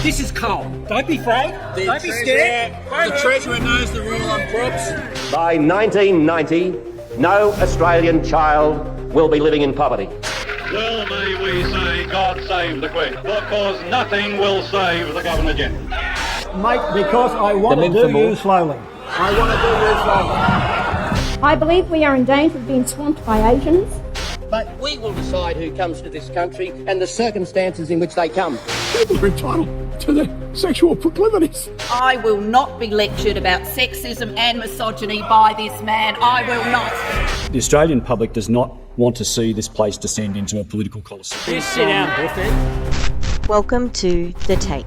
This is coal. Don't be afraid. Don't be scared. The Treasurer knows the rule on crops. By 1990, no Australian child will be living in poverty. Well, may we say God save the Queen, because nothing will save the government yet. Mate, because I want to do you slowly. I want to do you slowly. I believe we are in danger of being swamped by Asians. But we will decide who comes to this country and the circumstances in which they come. People are entitled to their sexual proclivities. I will not be lectured about sexism and misogyny by this man. I will not. The Australian public does not want to see this place descend into a political colosseum. You sit down, Buffett. Welcome to The Take.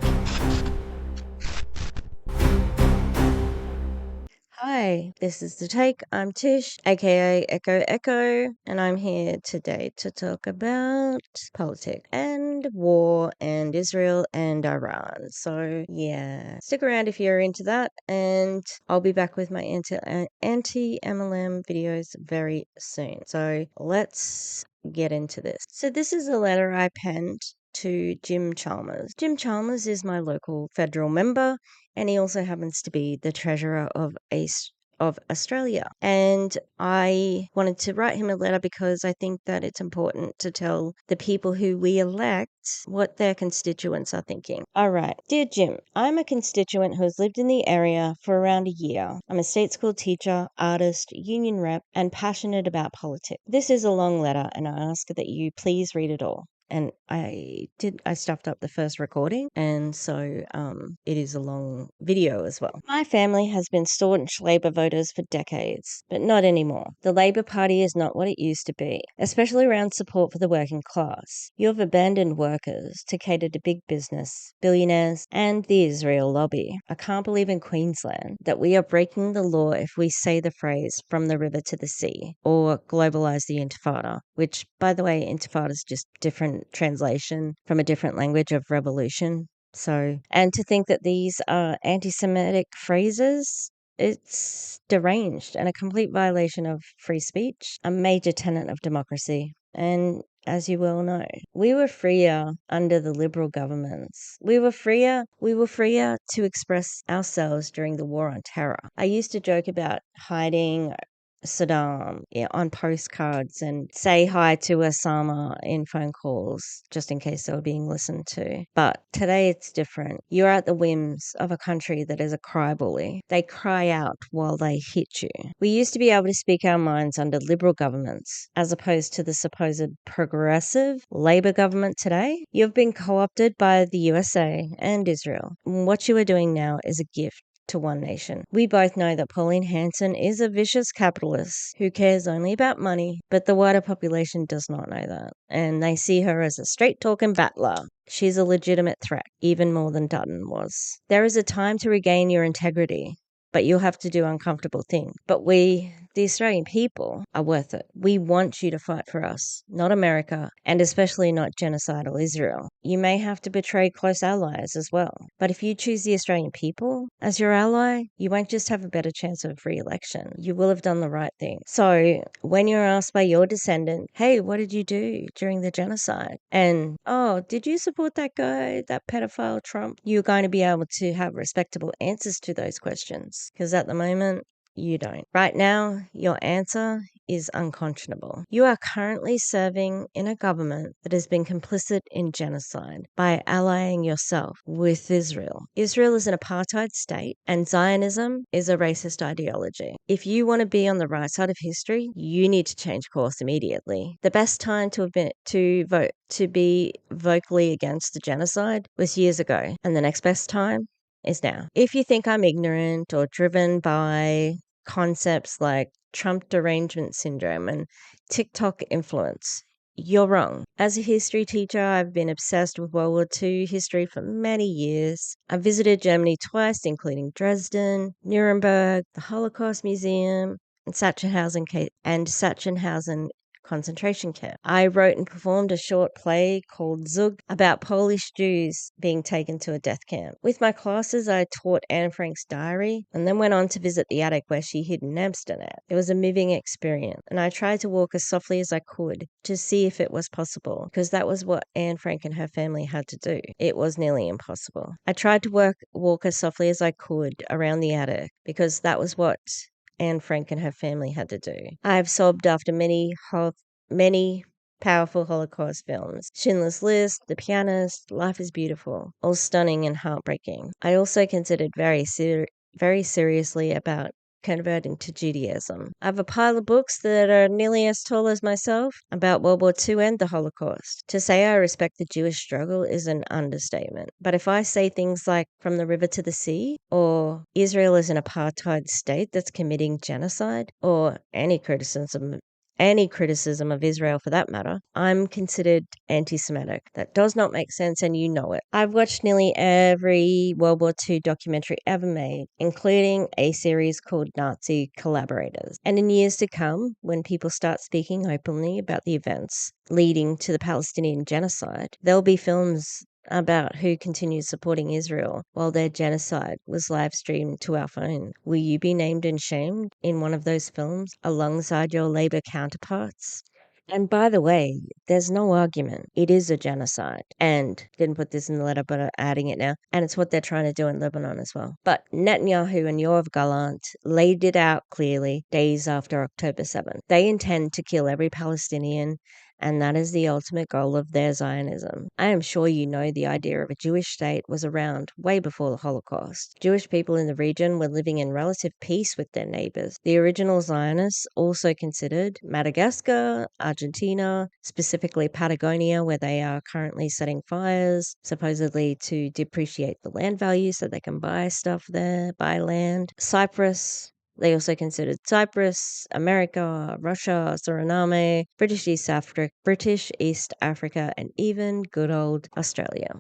Hi, this is The Take. I'm Tish, aka Echo Echo, and I'm here today to talk about politics and war and Israel and Iran. So yeah, stick around if you're into that, and I'll be back with my anti-MLM videos very soon. So let's get into this. So this is a letter I penned to Jim Chalmers. Jim Chalmers is my local federal member, and he also happens to be the treasurer of Australia. And I wanted to write him a letter because I think that it's important to tell the people who we elect what their constituents are thinking. All right. Dear Jim, I'm a constituent who has lived in the area for around a year. I'm a state school teacher, artist, union rep, and passionate about politics. This is a long letter, and I ask that you please read it all. And I stuffed up the first recording, and so it is a long video as well. My family has been staunch Labor voters for decades, but not anymore. The Labor Party is not what it used to be, especially around support for the working class. You have abandoned workers to cater to big business, billionaires, and the Israel lobby. I can't believe in Queensland that we are breaking the law if we say the phrase from the river to the sea, or globalize the intifada, which, by the way, intifada is just different translation from a different language of revolution. So, and to think that these are anti-Semitic phrases, it's deranged and a complete violation of free speech, a major tenet of democracy. And as you well know, we were freer under the Liberal governments. We were freer to express ourselves during the war on terror. I used to joke about hiding Saddam on postcards and say hi to Osama in phone calls just in case they were being listened to. But today it's different. You're at the whims of a country that is a cry bully. They cry out while they hit you. We used to be able to speak our minds under Liberal governments as opposed to the supposed progressive Labor government today. You've been co-opted by the USA and Israel. What you are doing now is a gift to one nation. We both know that Pauline Hanson is a vicious capitalist who cares only about money, but the wider population does not know that, and they see her as a straight-talking battler. She's a legitimate threat, even more than Dutton was. There is a time to regain your integrity, but you'll have to do uncomfortable things. But we, the Australian people, are worth it. We want you to fight for us, not America, and especially not genocidal Israel. You may have to betray close allies as well. But if you choose the Australian people as your ally, you won't just have a better chance of re-election. You will have done the right thing. So when you're asked by your descendant, hey, what did you do during the genocide? And, oh, did you support that guy, that pedophile Trump? You're going to be able to have respectable answers to those questions. Because at the moment, you don't. Right now, your answer is unconscionable. You are currently serving in a government that has been complicit in genocide by allying yourself with Israel. Israel is an apartheid state, and Zionism is a racist ideology. If you want to be on the right side of history, you need to change course immediately. The best time to be vocally against the genocide was years ago, and the next best time is now. If you think I'm ignorant or driven by concepts like Trump derangement syndrome and TikTok influence, you're wrong. As a history teacher, I've been obsessed with World War II history for many years. I visited Germany twice, including Dresden, Nuremberg, the Holocaust Museum, and Sachsenhausen concentration camp. I wrote and performed a short play called Zug about Polish Jews being taken to a death camp. With my classes, I taught Anne Frank's diary and then went on to visit the attic where she hid Napster at. It was a moving experience, and I tried to walk as softly as I could to see if it was possible, because that was what Anne Frank and her family had to do. It was nearly impossible. I tried to walk as softly as I could around the attic, because that was what Anne Frank and her family had to do. I have sobbed after many powerful Holocaust films. Schindler's List, The Pianist, Life is Beautiful, all stunning and heartbreaking. I also considered very seriously about converting to Judaism. I have a pile of books that are nearly as tall as myself about World War II and the Holocaust. To say I respect the Jewish struggle is an understatement. But if I say things like From the River to the Sea, or Israel is an apartheid state that's committing genocide, or any criticism of Israel for that matter, I'm considered anti-Semitic. That does not make sense, and you know it. I've watched nearly every World War II documentary ever made, including a series called Nazi Collaborators. And in years to come, when people start speaking openly about the events leading to the Palestinian genocide, there'll be films about who continues supporting Israel while their genocide was live streamed to our phone. Will you be named and shamed in one of those films alongside your Labour counterparts? And by the way, there's no argument. It is a genocide. And didn't put this in the letter, but I'm adding it now. And it's what they're trying to do in Lebanon as well. But Netanyahu and Yoav Gallant laid it out clearly days after October 7th. They intend to kill every Palestinian, and that is the ultimate goal of their Zionism. I am sure you know the idea of a Jewish state was around way before the Holocaust. Jewish people in the region were living in relative peace with their neighbors. The original Zionists also considered Madagascar, Argentina, specifically Patagonia, where they are currently setting fires, supposedly to depreciate the land value so they can buy stuff there, buy land. Cyprus. They also considered Cyprus, America, Russia, Suriname, British East Africa, and even good old Australia.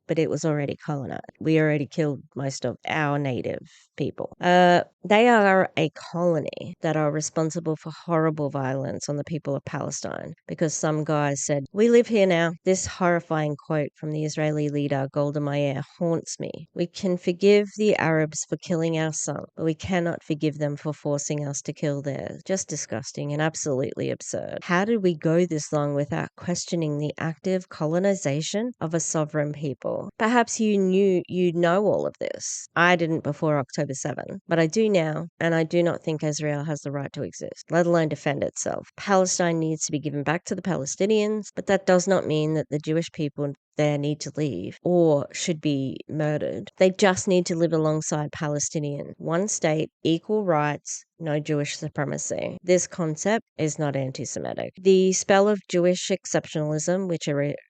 But it was already colonized. We already killed most of our native people. They are a colony that are responsible for horrible violence on the people of Palestine, because some guys said, "We live here now." This horrifying quote from the Israeli leader Golda Meir haunts me. "We can forgive the Arabs for killing our son, but we cannot forgive them for forcing us to kill theirs." Just disgusting and absolutely absurd. How did we go this long without questioning the active colonization of a sovereign people? Perhaps you know all of this. I didn't before October 7, but I do now, and I do not think Israel has the right to exist, let alone defend itself. Palestine needs to be given back to the Palestinians, but that does not mean that the Jewish people there need to leave or should be murdered. They just need to live alongside Palestinians. One state, equal rights, no Jewish supremacy. This concept is not anti-Semitic. The spell of Jewish exceptionalism,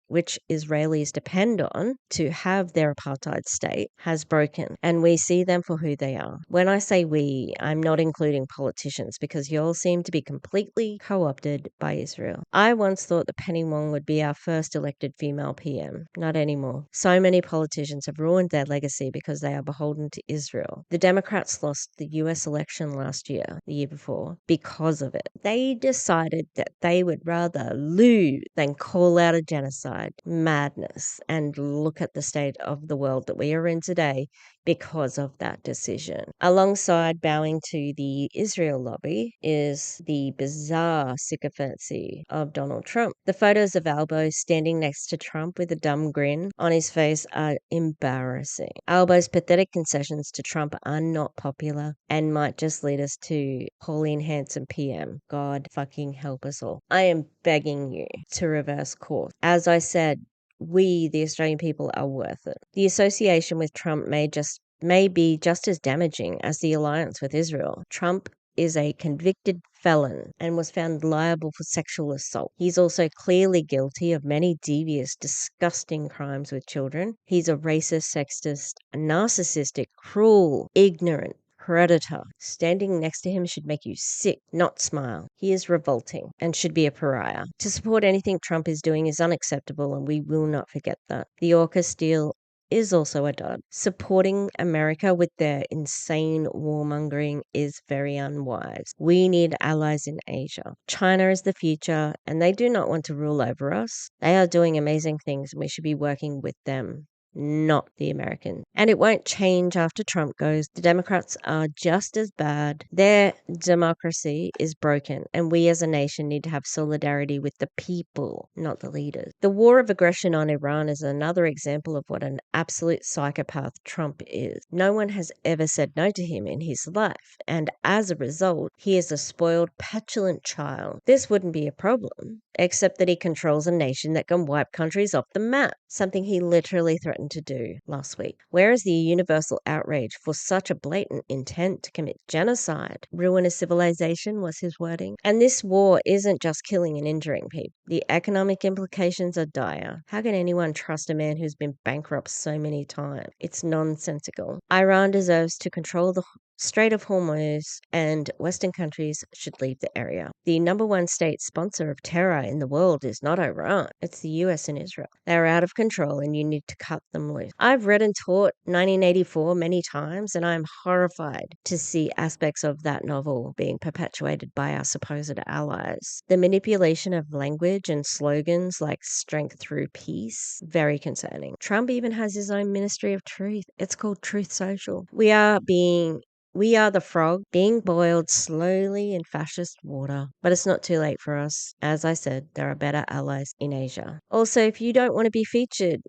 which Israelis depend on to have their apartheid state, has broken, and we see them for who they are. When I say we, I'm not including politicians, because you all seem to be completely co-opted by Israel. I once thought that Penny Wong would be our first elected female PM. Not anymore. So many politicians have ruined their legacy because they are beholden to Israel. The Democrats lost the US election last year, the year before, because of it. They decided that they would rather lose than call out a genocide. Madness. And look at the state of the world that we are in today because of that decision. Alongside bowing to the Israel lobby is the bizarre sycophancy of Donald Trump. The photos of Albo standing next to Trump with a dumb grin on his face are embarrassing. Albo's pathetic concessions to Trump are not popular and might just lead us to Pauline Hanson PM. God fucking help us all. I am begging you to reverse course. As I said, we, the Australian people, are worth it. The association with Trump may be just as damaging as the alliance with Israel. Trump is a convicted felon and was found liable for sexual assault. He's also clearly guilty of many devious, disgusting crimes with children. He's a racist, sexist, narcissistic, cruel, ignorant predator. Standing next to him should make you sick, not smile. He is revolting and should be a pariah. To support anything Trump is doing is unacceptable, and we will not forget that. The AUKUS deal is also a dud. Supporting America with their insane warmongering is very unwise. We need allies in Asia. China is the future, and they do not want to rule over us. They are doing amazing things, and we should be working with them, not the Americans. And it won't change after Trump goes. The Democrats are just as bad. Their democracy is broken, and we as a nation need to have solidarity with the people, not the leaders. The war of aggression on Iran is another example of what an absolute psychopath Trump is. No one has ever said no to him in his life, and as a result, he is a spoiled, petulant child. This wouldn't be a problem, except that he controls a nation that can wipe countries off the map, something he literally threatened to do last week. Where is the universal outrage for such a blatant intent to commit genocide? Ruin a civilization was his wording. And this war isn't just killing and injuring people. The economic implications are dire. How can anyone trust a man who's been bankrupt so many times? It's nonsensical. Iran deserves to control the Strait of Hormuz, and Western countries should leave the area. The number one state sponsor of terror in the world is not Iran, it's the US and Israel. They are out of control and you need to cut them loose. I've read and taught 1984 many times, and I'm horrified to see aspects of that novel being perpetuated by our supposed allies. The manipulation of language and slogans like strength through peace, very concerning. Trump even has his own Ministry of Truth. It's called Truth Social. We are the frog being boiled slowly in fascist water. But it's not too late for us. As I said, there are better allies in Asia. Also, if you don't want to be featured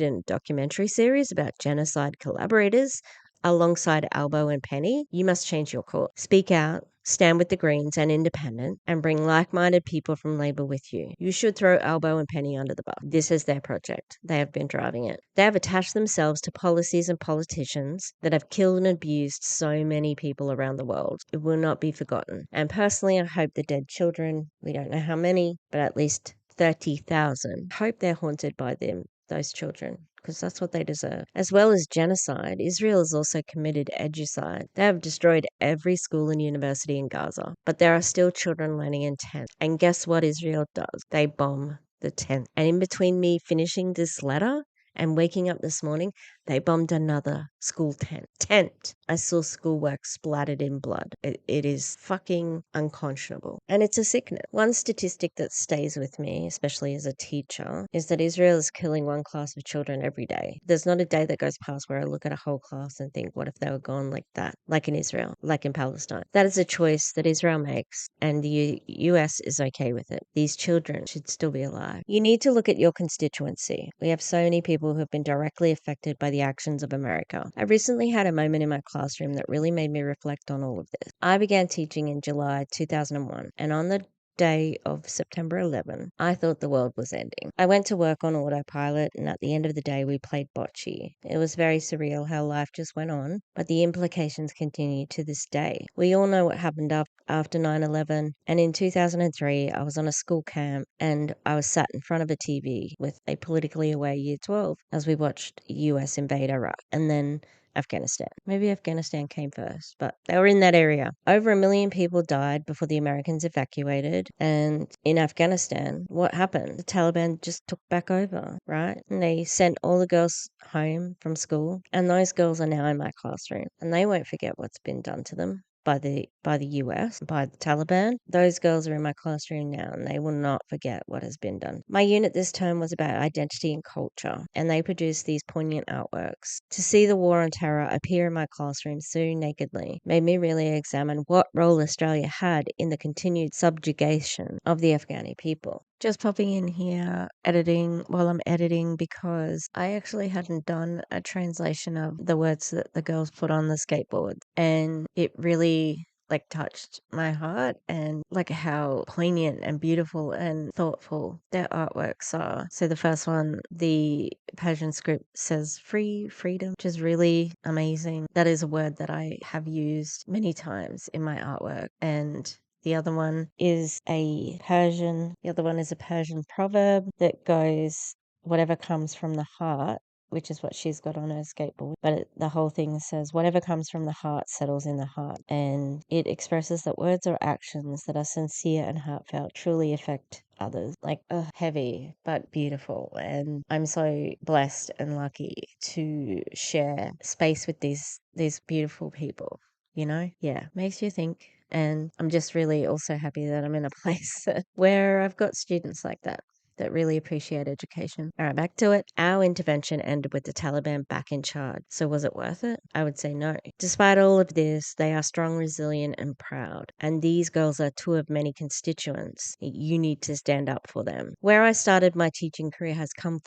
in a documentary series about genocide collaborators alongside Albo and Penny, you must change your course. Speak out, stand with the Greens and Independent, and bring like-minded people from Labor with you. You should throw Albo and Penny under the bus. This is their project. They have been driving it. They have attached themselves to policies and politicians that have killed and abused so many people around the world. It will not be forgotten. And personally, I hope the dead children, we don't know how many, but at least 30,000, hope they're haunted by them, those children, because that's what they deserve. As well as genocide, Israel has also committed edugicide. They have destroyed every school and university in Gaza, but there are still children learning in tents. And guess what Israel does? They bomb the tent. And in between me finishing this letter and waking up this morning, they bombed another school tent. I saw schoolwork splattered in blood. It is fucking unconscionable. And it's a sickness. One statistic that stays with me, especially as a teacher, is that Israel is killing one class of children every day. There's not a day that goes past where I look at a whole class and think, what if they were gone like that? Like in Israel, like in Palestine. That is a choice that Israel makes, and the US is okay with it. These children should still be alive. You need to look at your constituency. We have so many people who have been directly affected by the actions of America. I recently had a moment in my classroom that really made me reflect on all of this. I began teaching in July 2001, and on the day of September 11, I thought the world was ending. I went to work on autopilot, and at the end of the day, we played bocce. It was very surreal how life just went on, but the implications continue to this day. We all know what happened after 9/11, and in 2003, I was on a school camp, and I was sat in front of a TV with a politically aware Year 12 as we watched US invade Iraq, and then Afghanistan. Maybe Afghanistan came first, but they were in that area. Over 1 million people died before the Americans evacuated. And in Afghanistan, what happened? The Taliban just took back over, right? And they sent all the girls home from school. And those girls are now in my classroom. And they won't forget what's been done to them by the US, by the Taliban. Those girls are in my classroom now, and they will not forget what has been done. My unit this term was about identity and culture, and they produced these poignant artworks. To see the war on terror appear in my classroom so nakedly made me really examine what role Australia had in the continued subjugation of the Afghani people. Just popping in here, while I'm editing, because I actually hadn't done a translation of the words that the girls put on the skateboard. And it really touched my heart, and how poignant and beautiful and thoughtful their artworks are. So the first one, the Persian script says freedom, which is really amazing. That is a word that I have used many times in my artwork. And the other one is a Persian proverb that goes, whatever comes from the heart, which is what she's got on her skateboard. But the whole thing says, whatever comes from the heart settles in the heart. And it expresses that words or actions that are sincere and heartfelt truly affect others. Like, heavy but beautiful. And I'm so blessed and lucky to share space with these beautiful people, you know? Yeah, makes you think. And I'm just really also happy that I'm in a place where I've got students like that really appreciate education. All right, back to it. Our intervention ended with the Taliban back in charge. So was it worth it? I would say no. Despite all of this, they are strong, resilient, and proud. And these girls are two of many constituents. You need to stand up for them. Where I started my teaching career has come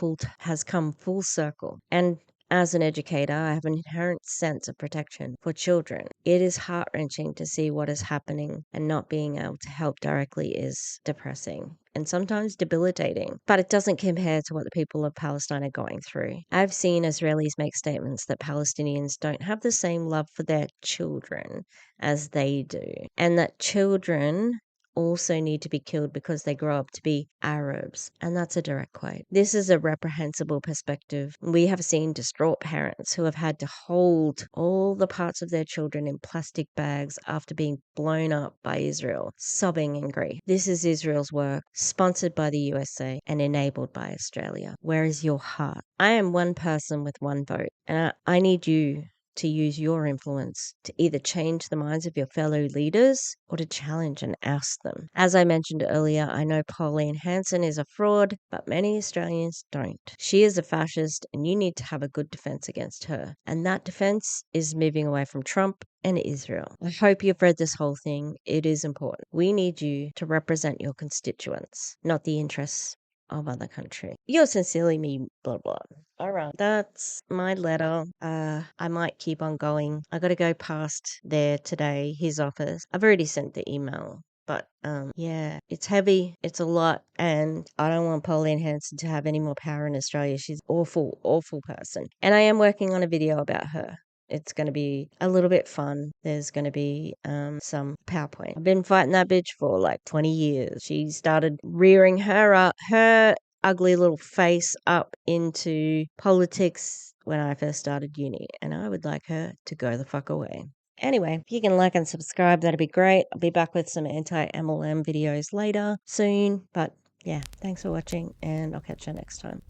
full circle. And as an educator, I have an inherent sense of protection for children. It is heart-wrenching to see what is happening, and not being able to help directly is depressing and sometimes debilitating. But it doesn't compare to what the people of Palestine are going through. I've seen Israelis make statements that Palestinians don't have the same love for their children as they do, and that children also need to be killed because they grow up to be Arabs. And that's a direct quote. This is a reprehensible perspective. We have seen distraught parents who have had to hold all the parts of their children in plastic bags after being blown up by Israel, sobbing in grief. This is Israel's work, sponsored by the USA and enabled by Australia. Where is your heart? I am one person with one vote, and I need you to use your influence to either change the minds of your fellow leaders or to challenge and oust them. As I mentioned earlier, I know Pauline Hanson is a fraud, but many Australians don't. She is a fascist, and you need to have a good defense against her. And that defense is moving away from Trump and Israel. I hope you've read this whole thing. It is important. We need you to represent your constituents, not the interests of other country. Yours sincerely, me, blah, blah. All right, that's my letter. I might keep on going. I got to go past there today, his office. I've already sent the email. But, yeah, it's heavy. It's a lot. And I don't want Pauline Hanson to have any more power in Australia. She's awful, awful person. And I am working on a video about her. It's going to be a little bit fun. There's going to be some PowerPoint. I've been fighting that bitch for like 20 years. She started rearing her ugly little face up into politics when I first started uni. And I would like her to go the fuck away. Anyway, if you can like and subscribe, that'd be great. I'll be back with some anti-MLM videos later, soon. But yeah, thanks for watching, and I'll catch you next time.